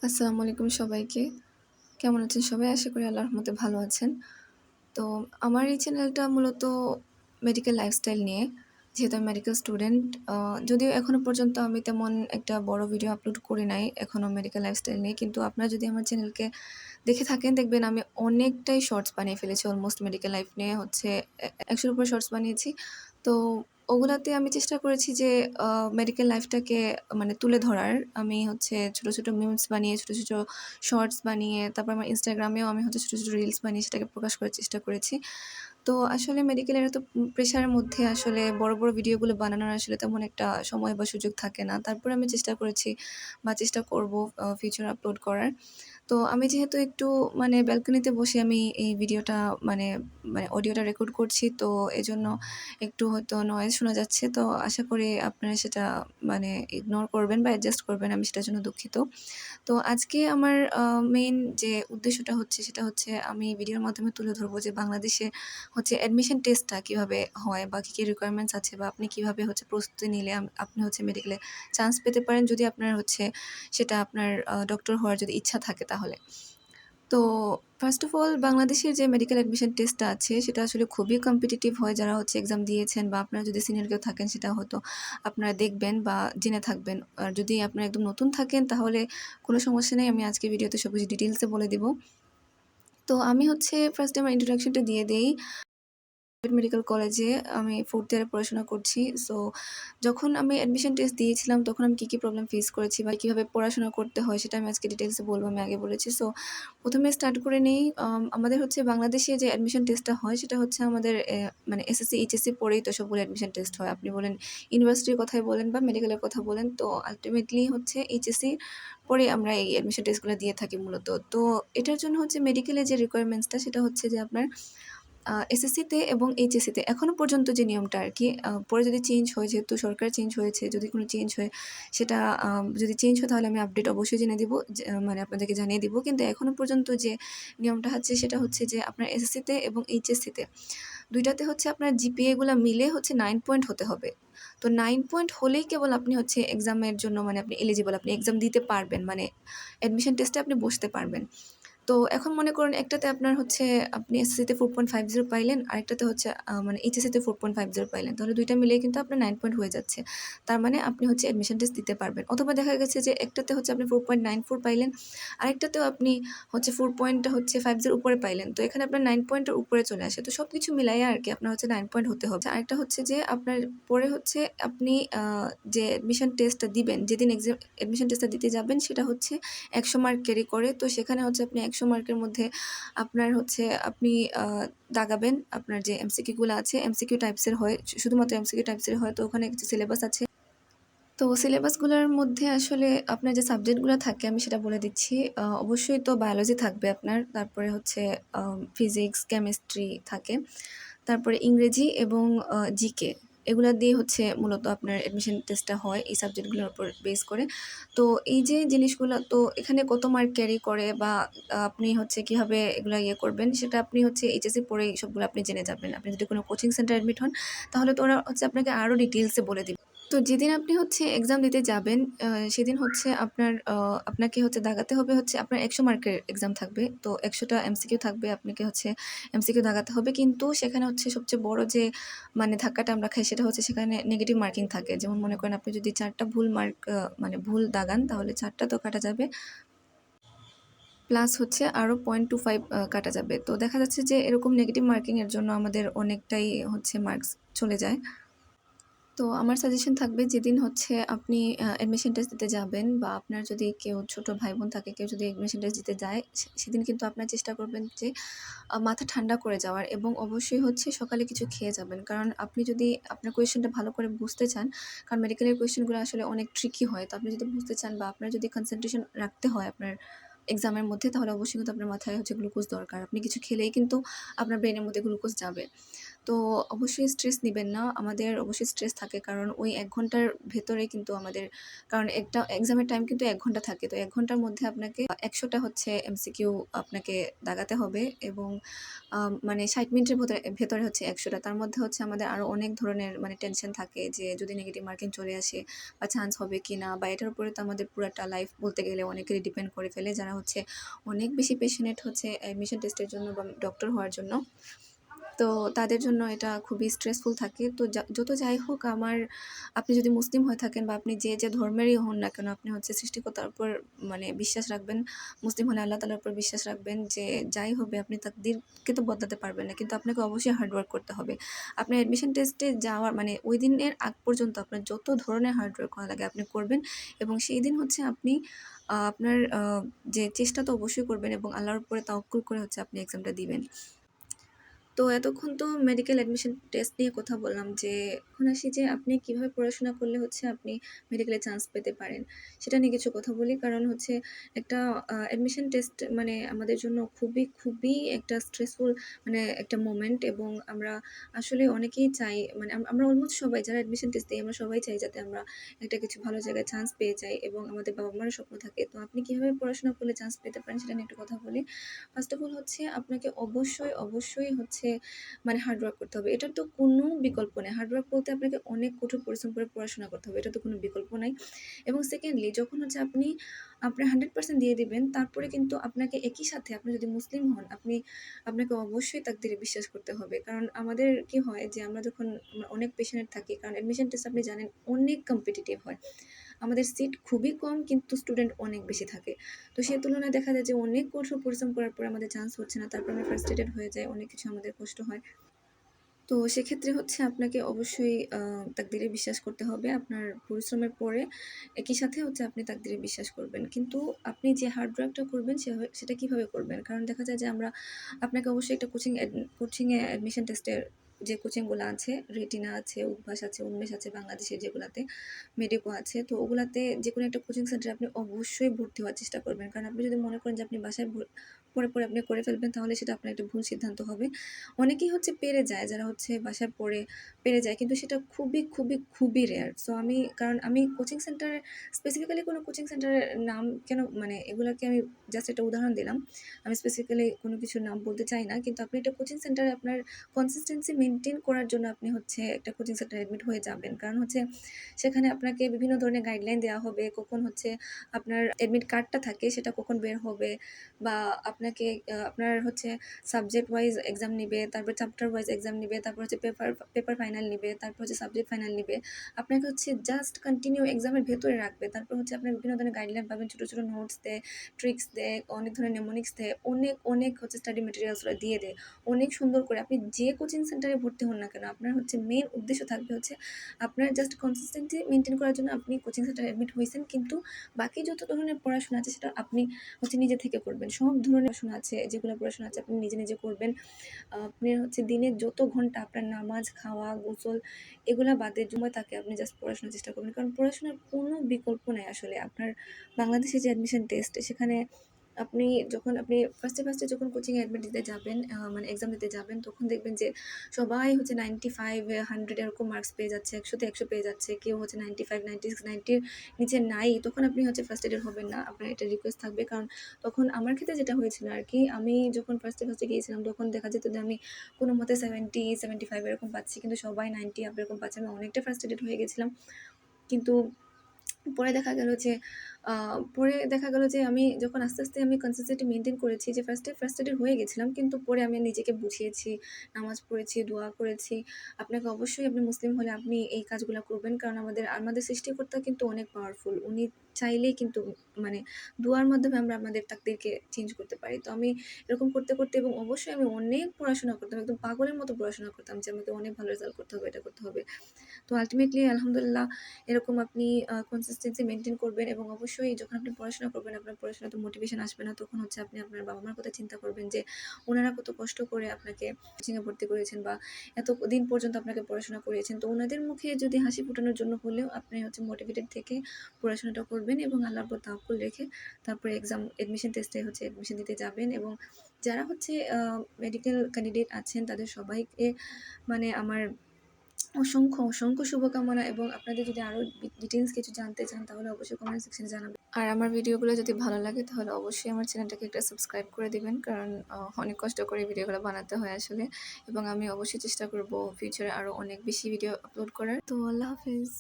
আসসালামু আলাইকুম সবাইকে। কেমন আছেন সবাই? আশা করি আল্লাহর রহমতে ভালো আছেন। তো আমার এই চ্যানেলটা মূলত মেডিকেল লাইফস্টাইল নিয়ে। যেহেতু আমি মেডিকেল স্টুডেন্ট, যদিও এখনো পর্যন্ত আমি তেমন একটা বড় ভিডিও আপলোড করি নাই এখনো মেডিকেল লাইফস্টাইল নিয়ে। কিন্তু আপনারা যদি আমার চ্যানেলকে দেখে থাকেন দেখবেন আমি অনেকটাই শর্টস বানিয়ে ফেলেছি। অলমোস্ট মেডিকেল লাইফ নিয়ে হচ্ছে ১০০ র উপরে শর্টস বানিয়েছি। তো ওগুলাতে আমি চেষ্টা করেছি যে মেডিকেল লাইফটাকে মানে তুলে ধরার। আমি হচ্ছে ছোট, ছোট মিমস বানিয়ে, ছোট, ছোট শর্টস বানিয়ে, তারপর আমার ইনস্টাগ্রামেও আমি হচ্ছে ছোট, ছোট রিলস বানিয়ে সেটাকে প্রকাশ করার চেষ্টা করেছি। তো আসলে মেডিকেলের এত প্রেশারের মধ্যে আসলে বড়, বড় ভিডিওগুলো বানানোর আসলে তেমন একটা সময় বা সুযোগ থাকে না। তারপরে আমি চেষ্টা করেছি বা চেষ্টা করব ফিউচারে আপলোড করার। তো আমি যেহেতু একটু মানে ব্যালকনিতে বসে আমি এই ভিডিওটা মানে মানে অডিওটা রেকর্ড করছি, তো এজন্য একটু হয়তো নয়েজ শোনা যাচ্ছে। তো আশা করি আপনারা সেটা মানে ইগনোর করবেন বা অ্যাডজাস্ট করবেন। আমি সেটার জন্য দুঃখিত। তো আজকে আমার মেইন যে উদ্দেশ্যটা হচ্ছে সেটা হচ্ছে আমি ভিডিওর মাধ্যমে তুলে ধরবো যে বাংলাদেশে হচ্ছে অ্যাডমিশন টেস্টটা কিভাবে হয় বা কী রিকোয়ারমেন্টস আছে বা আপনি কিভাবে হচ্ছে প্রস্তুতি নিলে আপনি হচ্ছে মেডিকেলে চান্স পেতে পারেন যদি আপনার হচ্ছে সেটা আপনার ডক্টর হওয়ার যদি ইচ্ছা থাকে তাহলে। তো ফার্স্ট অফ অল বাংলাদেশের যে মেডিকেল অ্যাডমিশন টেস্টটা আছে সেটা আসলে খুবই কম্পিটিটিভ হয়। যারা হচ্ছে এক্সাম দিয়েছেন বা আপনারা যদি সিনিয়র কেউ থাকেন সেটা হয়তো আপনারা দেখবেন বা জেনে থাকবেন। আর যদি আপনারা একদম নতুন থাকেন তাহলে কোনো সমস্যা নেই। আমি আজকে ভিডিওতে সবকিছু ডিটেইলসে বলে দিব। তো আমি হচ্ছে ফার্স্টে আমার ইন্ট্রোডাকশনটা দিয়ে দেই। মেডিকেল কলেজে আমি 4th ইয়ারে পড়াশোনা করছি। সো যখন আমি অ্যাডমিশন টেস্ট দিয়েছিলাম তখন আমি কী প্রবলেম ফেস করেছি বা কীভাবে পড়াশোনা করতে হয় সেটা আমি আজকে ডিটেইলসে বলব, আমি আগে বলেছি। সো ১ম এ স্টার্ট করে নেই। আমাদের হচ্ছে বাংলাদেশে যে অ্যাডমিশন টেস্টটা হয় সেটা হচ্ছে আমাদের মানে এসএসসি, এইচএসসি পড়েই তো সবগুলো অ্যাডমিশন টেস্ট হয়। আপনি বলেন ইউনিভার্সিটির কথাই বলেন বা মেডিকেলের কথা বলেন, তো আল্টিমেটলি হচ্ছে এইচএসসি পড়ে আমরা এই অ্যাডমিশন টেস্টগুলো দিয়ে থাকি মূলত। তো এটার জন্য হচ্ছে মেডিকেলের যে রিকোয়ারমেন্টসটা সেটা হচ্ছে যে আপনার এসএসসিতে এবং এইচএসসিতে এখনো পর্যন্ত যে নিয়মটা আরকি, পরে যদি চেঞ্জ হয়, যেহেতু সরকার চেঞ্জ হয়েছে, যদি কোনো চেঞ্জ হয় সেটা যদি চেঞ্জ হয় তাহলে আমি আপডেট অবশ্যই জেনে দিব, যে মানে আপনাদেরকে জানিয়ে দিব। কিন্তু এখনো পর্যন্ত যে নিয়মটা আছে সেটা হচ্ছে যে আপনার এসএসসিতে এবং এইচএসসিতে ২ টাতে হচ্ছে আপনার জিপিএ গুলা মিলে হচ্ছে 9 পয়েন্ট হতে হবে। তো 9 পয়েন্ট হলেই কেবল আপনি হচ্ছে এক্সামের জন্য মানে আপনি এলিজিবল, আপনি এক্সাম দিতে পারবেন। মানে অ্যাডমিশন টেস্টে আপনি বসতে পারবেন। তো এখন মনে করুন একটাতে আপনার হচ্ছে আপনি এসএসসিতে 4.50 পাইলেন, আরেকটাতে হচ্ছে মানে এইচএসসিতে 4.50 পাইলেন। তাহলে ২ টা মিলিয়ে কিন্তু আপনার 9 পয়েন্ট হয়ে যাচ্ছে। তার মানে আপনি হচ্ছে অ্যাডমিশন টেস্ট দিতে পারবেন। অথবা দেখা গেছে যে একটাতে হচ্ছে আপনি 4.94 পাইলেন, আরেকটাতেও আপনি হচ্ছে 4.50 উপরে পাইলেন। তো এখানে আপনার 9 পয়েন্টের উপরে চলে আসে। তো সবকিছু মিলাইয়া আরকি আপনার হচ্ছে 9 পয়েন্ট হতে হবে। আরেকটা হচ্ছে যে আপনার পরে হচ্ছে আপনি যে অ্যাডমিশন টেস্টটা দিবেন, যেদিন অ্যাডমিশন টেস্টটা দিতে যাবেন সেটা হচ্ছে ১০০ মার্ক ক্যারি করে। তো সেখানে হচ্ছে আপনি ১০০ মার্কের মধ্যে আপনার হচ্ছে আপনি আ দাগাবেন। আপনার যে এমসিকিউ গুলা আছে, এমসিকিউ টাইপসের হয়, শুধুমাত্র এমসিকিউ টাইপসের হয়। তো ওখানে কিছু সিলেবাস আছে। তো সিলেবাসগুলোর মধ্যে আসলে আপনার যে সাবজেক্টগুলো থাকে আমি সেটা বলে দিচ্ছি। অবশ্যই তো বায়োলজি থাকবে আপনার। তারপরে হচ্ছে ফিজিক্স, কেমিস্ট্রি থাকে। তারপরে ইংরেজি এবং জিকে, এগুলা দিয়ে হচ্ছে মূলত আপনার অ্যাডমিশন টেস্টটা হয় এই সাবজেক্টগুলোর উপর বেস করে। তো এই যে জিনিসগুলো, তো এখানে কত মার্ক ক্যারি করে বা আপনি হচ্ছে কিভাবে এগুলা ইয়ে করবেন সেটা আপনি হচ্ছে এইচএসসি পড়েই সবগুলো আপনি জেনে যাবেন। আপনি যদি কোনো কোচিং সেন্টারে অ্যাডমিট হন তাহলে তো ওরা হচ্ছে আপনাকে আরও ডিটেইলসে বলে দিবে। তো যেদিন আপনি হচ্ছে এক্সাম দিতে যাবেন, সেদিন হচ্ছে আপনাকে হচ্ছে দাগাতে হবে হচ্ছে আপনার ১০০ মার্কের এক্সাম থাকবে। তো ১০০ টা এমসিকিউ থাকবে। আপনাকে হচ্ছে এমসিকিউ দাগাতে হবে। কিন্তু সেখানে হচ্ছে সবচেয়ে বড় যে মানে ধাক্কাটা আমরা খাই সেটা হচ্ছে সেখানে নেগেটিভ মার্কিং থাকে। যেমন মনে করেন আপনি যদি ৪ টা ভুল মার্ক মানে ভুল দাগান তাহলে ৪ টা তো কাটা যাবে। প্লাস হচ্ছে আরও 0.25 কাটা যাবে। তো দেখা যাচ্ছে যে এরকম নেগেটিভ মার্কিং এর জন্য আমাদের অনেকটাই হচ্ছে মার্কস চলে যায়। তো আমার সাজেশন থাকবে যেদিন হচ্ছে আপনি অ্যাডমিশন টেস্ট দিতে যাবেন বা আপনার যদি কেউ ছোট ভাই-বোন থাকে, কেউ যদি অ্যাডমিশন টেস্ট দিতে যায়, সেদিন কিন্তু আপনার চেষ্টা করবেন যে মাথা ঠান্ডা করে যাওয়ার এবং অবশ্যই হচ্ছে সকালে কিছু খেয়ে যাবেন। কারণ আপনি যদি আপনার কোয়েশ্চেনটা ভালো করে বুঝতে চান, কারণ মেডিকেলের কোয়েশ্চেনগুলো আসলে অনেক ট্রিকি হয়। তো আপনি যদি বুঝতে চান বা আপনার যদি কনসেন্ট্রেশন রাখতে হয় আপনার এক্সামের মধ্যে, তাহলে অবশ্যই কিন্তু আপনার মাথায় হচ্ছে গ্লুকোজ দরকার। আপনি কিছু খেলেই কিন্তু আপনার ব্রেইনের মধ্যে গ্লুকোজ যাবে। তো অবশ্যই স্ট্রেস নিবেন না। আমাদের অবশ্যই স্ট্রেস থাকে কারণ ওই ১ ঘন্টার ভেতরে কিন্তু আমাদের কারণ একটা এক্সামের টাইম কিন্তু ১ ঘন্টা থাকে। তো ১ ঘন্টার মধ্যে আপনাকে ১০০ টা হচ্ছে এমসিকিউ আপনাকে দাগাতে হবে এবং মানে ৬০ মিনিটের ভেতরে হচ্ছে ১০০ টা। তার মধ্যে হচ্ছে আমাদের আরো অনেক ধরনের মানে টেনশন থাকে যে যদি নেগেটিভ মার্কিং চলে আসে বা চান্স হবে কিনা বা এটার উপরে তো আমাদের পুরাটা লাইফ বলতে গেলে অনেকেরই ডিপেন্ড করে ফেলে যারা হচ্ছে অনেক বেশি প্যাশনেট হচ্ছে অ্যাডমিশন টেস্টের জন্য বা ডক্টর হওয়ার জন্য। তো তাদের জন্য এটা খুবই স্ট্রেসফুল থাকে। তো যত যাই হোক আপনি যদি মুসলিম হয়ে থাকেন বা আপনি যে ধর্মেরই হন না কেন, আপনি হচ্ছে সৃষ্টিকর্তার উপর মানে বিশ্বাস রাখবেন। মুসলিম হলে আল্লাহ তাআলার উপর বিশ্বাস রাখবেন যে যাই হবে আপনি তাকদীরকে তো বদলাতে পারবেন না। কিন্তু আপনাকে অবশ্যই হার্ড ওয়ার্ক করতে হবে। আপনার অ্যাডমিশন টেস্টে যাওয়ার মানে ওই দিনের আগ পর্যন্ত আপনার যত ধরনের হার্ড ওয়ার্ক করা লাগে আপনি করবেন এবং সেই দিন হচ্ছে আপনি আপনার যে চেষ্টা তো অবশ্যই করবেন এবং আল্লাহর উপরে তাওয়াক্কুল করে হচ্ছে আপনি এক্সামটা দিবেন। তো এতক্ষণ তো মেডিকেল অ্যাডমিশন টেস্ট নিয়ে কথা বললাম যে এখন আসি যে আপনি কিভাবে পড়াশোনা করলে হচ্ছে আপনি মেডিকেলে চান্স পেতে পারেন সেটা নিয়ে কিছু কথা বলি কারণ হচ্ছে একটা অ্যাডমিশন টেস্ট মানে আমাদের জন্য খুবই একটা স্ট্রেসফুল মানে একটা মোমেন্ট এবং আমরা আসলে অনেকেই চাই মানে আমরা অলমোস্ট সবাই যারা অ্যাডমিশন টেস্ট দিই আমরা সবাই চাই যাতে আমরা একটা কিছু ভালো জায়গায় চান্স পেয়ে যাই এবং আমাদের বাবা মারও স্বপ্ন থাকে। তো আপনি কিভাবে পড়াশোনা করলে চান্স পেতে পারেন সেটা নিয়ে একটু কথা বলি। ফার্স্ট অফ অল হচ্ছে আপনাকে অবশ্যই হচ্ছে মানে হার্ড ওয়ার্ক করতে হবে। এটার তো কোনো বিকল্প নেই। হার্ড ওয়ার্ক বলতে আপনাকে অনেক কঠোর পরিশ্রম করে পড়াশোনা করতে হবে। এটা তো কোনো বিকল্প নাই। এবং সেকেন্ডলি যখন হচ্ছে আপনি আপনার 100% দিয়ে দিবেন, তারপরে কিন্তু আপনাকে একই সাথে আপনি যদি মুসলিম হন, আপনাকে অবশ্যই তাকদীরে বিশ্বাস করতে হবে। কারণ আমাদের কি হয় যে আমরা যখন অনেক পেশনেট থাকি কারণ অ্যাডমিশন টেস্ট আপনি জানেন অনেক কম্পিটিটিভ হয়। আমাদের সিট খুবই কম কিন্তু স্টুডেন্ট অনেক বেশি থাকে। তো সেই তুলনায় দেখা যায় যে অনেক কঠোর পরিশ্রম করার পরে আমাদের চান্স হচ্ছে না। তারপর আমরা ফ্রাস্ট্রেটেড হয়ে যাই। অনেক কিছু আমাদের কষ্ট হয়। তো সেক্ষেত্রে হচ্ছে আপনাকে অবশ্যই তাকদীরে বিশ্বাস করতে হবে। আপনার পরিশ্রমের পরে একই সাথে হচ্ছে আপনি তাকদীরে বিশ্বাস করবেন। কিন্তু আপনি যে হার্ড ওয়ার্কটা করবেন সেটা কিভাবে করবেন? কারণ দেখা যায় যে আপনাকে অবশ্যই একটা কোচিংয়ে অ্যাডমিশন টেস্টের যে কোচিংগুলা আছে, রেটিনা আছে, উদ্ভাস আছে, উন্মেষ আছে বাংলাদেশের যেগুলাতে, মেডিকো আছে। তো ওগুলাতে যেকোনো একটা কোচিং সেন্টারে আপনি অবশ্যই ভর্তি হওয়ার চেষ্টা করবেন। কারণ আপনি যদি মনে করেন যে আপনি বাসায় পড়ে আপনি করে ফেলবেন তাহলে সেটা আপনার একটা ভুল সিদ্ধান্ত হবে। অনেকেই হচ্ছে পেরে যায়, যারা হচ্ছে বাসায় পড়ে পেরে যায়। কিন্তু সেটা খুবই রেয়ার। সো কারণ আমি কোচিং সেন্টারে স্পেসিফিক্যালি কোনো কোচিং সেন্টারের নাম কেন মানে এগুলাকে আমি জাস্ট একটা উদাহরণ দিলাম। আমি স্পেসিফিক্যালি কোনো কিছুর নাম বলতে চাই না। কিন্তু আপনি একটা কোচিং সেন্টারে আপনার কনসিস্টেন্সি মেইনটেইন করার জন্য আপনি হচ্ছে একটা কোচিং সেন্টারে এডমিট হয়ে যাবেন। কারণ হচ্ছে সেখানে আপনাকে বিভিন্ন ধরনের গাইডলাইন দেওয়া হবে। কখন হচ্ছে আপনার এডমিট কার্ডটা থাকে সেটা কখন বের হবে বা আপনাকে আপনার হচ্ছে সাবজেক্ট ওয়াইজ এক্সাম নিবে, তারপর চ্যাপ্টার ওয়াইজ এক্সাম নিবে, তারপর হচ্ছে পেপার ফাইনাল নিবে, তারপর হচ্ছে সাবজেক্ট ফাইনাল নিবে। আপনাকে হচ্ছে জাস্ট কন্টিনিউ এক্সামের ভেতরে রাখবে। তারপর হচ্ছে আপনার বিভিন্ন ধরনের গাইডলাইন পাবেন, ছোট নোটস দেয়, ট্রিক্স দেয়, অনেক ধরনের নেমোনিক্স দেয়, অনেক হচ্ছে স্টাডি মেটেরিয়ালস ওরা দিয়ে দেয়। অনেক সুন্দর করে আপনি যে কোচিং সেন্টারে ভর্তি হন না কেন, আপনার হচ্ছে মেইন উদ্দেশ্য থাকবে হচ্ছে আপনার জাস্ট কনসিস্টেন্সি মেইনটেইন করার জন্য আপনি কোচিং সেন্টারে এডমিট হইছেন। কিন্তু বাকি যত ধরনের পড়াশোনা আছে সেটা আপনি হচ্ছে নিজে থেকে করবেন। সব ধরনের পড়াশোনা আছে, যেগুলো পড়াশোনা আছে আপনি নিজে করবেন। আপনি হচ্ছে দিনে যত ঘন্টা আপনার নামাজ, খাওয়া, গোসল এগুলা বাদে সময় থাকে আপনি জাস্ট পড়াশোনার চেষ্টা করবেন। কারণ পড়াশোনার কোনো বিকল্প নাই আসলে। আপনার বাংলাদেশে যে অ্যাডমিশন টেস্ট সেখানে আপনি ফার্স্টে যখন কোচিংয়ে অ্যাডমিট দিতে যাবেন মানে এক্সাম দিতে যাবেন তখন দেখবেন যে সবাই হচ্ছে 95 100 এরকম মার্কস পেয়ে যাচ্ছে, 100 তে 100 পেয়ে যাচ্ছে। কেউ হচ্ছে 95 96 90 র নিচে নাই। তখন আপনি হচ্ছে ফ্রাস্ট্রেটেড হবেন না। আপনার একটা রিকোয়েস্ট থাকবে। কারণ তখন আমার ক্ষেত্রে যেটা হয়েছিল আরকি, আমি যখন ফার্স্টে গিয়েছিলাম তখন দেখা যেত যে আমি কোনোমতে 70 75 এরকম পাচ্ছি। কিন্তু সবাই 90 আপ এরকম পাচ্ছে। আমি অনেকটা ফ্রাস্ট্রেটেড হয়ে গেছিলাম। কিন্তু পরে দেখা গেল যে আমি যখন আস্তে আমি কনসিস্টেন্সি মেইনটেইন করেছি যে ফ্রাস্ট্রেটেড হয়ে গেছিলাম। কিন্তু পরে আমি নিজেকে বুঝিয়েছি, নামাজ পড়েছি, দোয়া করেছি। আপনাকে অবশ্যই আপনি মুসলিম হলে আপনি এই কাজগুলা করবেন। কারণ আমাদের সৃষ্টিকর্তা কিন্তু অনেক পাওয়ারফুল। উনি চাইলেই কিন্তু মানে দোয়ার মাধ্যমে আমরা আমাদের তাকদীরকে চেঞ্জ করতে পারি। তো আমি এরকম করতে এবং অবশ্যই আমি অনেক পড়াশোনা করতাম। একদম পাগলের মতো পড়াশোনা করতাম যে আমাকে অনেক ভালো রেজাল্ট করতে হবে, এটা করতে হবে। তো আল্টিমেটলি আলহামদুলিল্লাহ এরকম আপনি কনসিস্টেন্সি মেইনটেইন করবেন এবং অবশ্যই অবশ্যই যখন আপনি পড়াশোনা করবেন, আপনার পড়াশোনাতে মোটিভেশন আসবে না, তখন হচ্ছে আপনি আপনার বাবা-মার কথা চিন্তা করবেন যে ওনারা কত কষ্ট করে আপনাকে কোচিংয়ে ভর্তি করেছেন বা এতদিন পর্যন্ত আপনাকে পড়াশোনা করিয়েছেন। তো ওনাদের মুখে যদি হাসি ফোটানোর জন্য হলেও আপনি হচ্ছে মোটিভেটেড থেকে পড়াশোনাটা করবেন এবং আল্লাহর উপর তাওয়াক্কুল রেখে তারপরে অ্যাডমিশন টেস্টে হচ্ছে অ্যাডমিশন দিতে যাবেন। এবং যারা হচ্ছে মেডিকেল ক্যান্ডিডেট আছেন তাদের সবাইকে মানে আমার অসংখ্য শুভকামনা। এবং আপনাদের যদি আরও ডিটেইলস কিছু জানতে চান তাহলে অবশ্যই কমেন্ট সেকশনে জানাবেন। আর আমার ভিডিওগুলো যদি ভালো লাগে তাহলে অবশ্যই আমার চ্যানেলটাকে একটা সাবস্ক্রাইব করে দিবেন, কারণ অনেক কষ্ট করে ভিডিওগুলো বানাতে হয় আসলে। এবং আমি অবশ্যই চেষ্টা করব ফিউচারে আরও অনেক বেশি ভিডিও আপলোড করার। তো আল্লাহ হাফেজ।